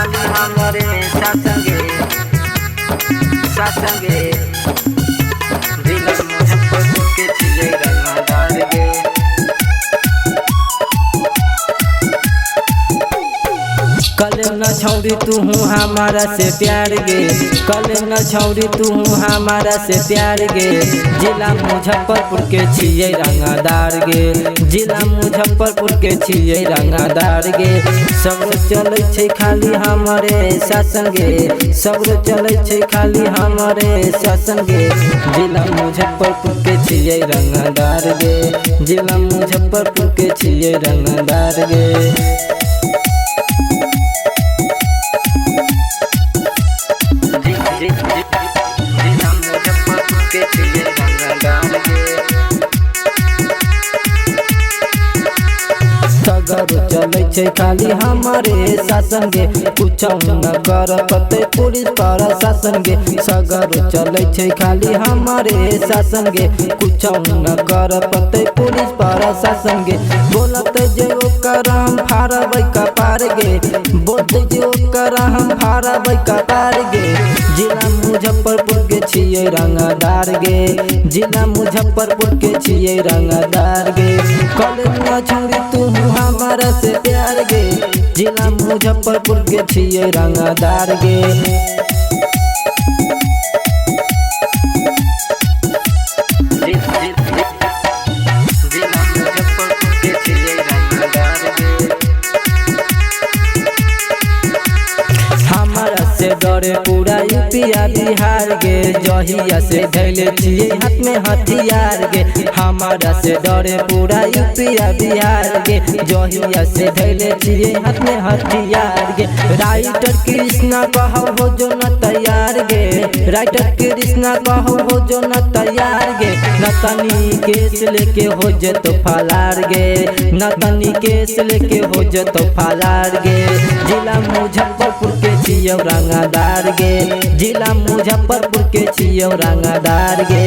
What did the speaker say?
खाली हमारे सासंगे सासंगे जिला मुजफ्फरपुर के छिए रंगदार गे। कल न छौरी तू हूँ हमारा से प्यार गे, कल न छौरी तू हूँ हमारा से प्यार गे। जिला मुजफ्फरपुर के छिए रंगदार गे, जिला मुजफ्फरपुर के छिए रंगदार गे। सगरो चलै छै खाली हमारे शासन गे, सगरो चलै छै खाली हमारे शासन गे। जिला मुजफ्फरपुर के छिए रंगदार गे, जिला मुजफ्फरपुर के छिए रंगदार गे। जिला मुजफ्फरपुर के छिए रंगदार गे। सगरो चलै छै खाली हमारे शासन गे, कुछ न कर पते पुलिस प्रशासन गे। सगरो चलै छै खाली हमारे शासन गे, कुछ न कर पते पुलिस प्रशासन गे। बोलत जे ओकर हम फाड़बै कपार गे, बोलते जे ओकर हम फाड़बै कपार गे। जिला मुजफ्फरपुर के छिए रंगदार गे, जिला मुजफ्फरपुर के छिए रंगदार गे। कल न छौरी तू हमारा से प्यार गे, जिला मुजफ्फरपुर के छिए रंगदार गे। जिला मुजफ्फरपुर के छिए रंगदार गे। हमारा से डरे पूरा यूपिया बिहार गे, जहिया से धैले छिए हाथ में हथियार गे। हमारा से डरे पूरा यूपिया बिहार गे, जहिया से धैले छिए हाथ में हथियार गे। राइटर कृष्णा कहो हो जो न तैयार गे, राइटर कृष्णा कहो हो जो न तैयार गे। नतनी केस लेके हो जतो फलार गे, नतनी केस लेके हो जतो फलार गे। जिला मुजफ्फरपुर के छिए रंगदार गे, जिला मुजफ्फरपुर के छिए रंगदार गे।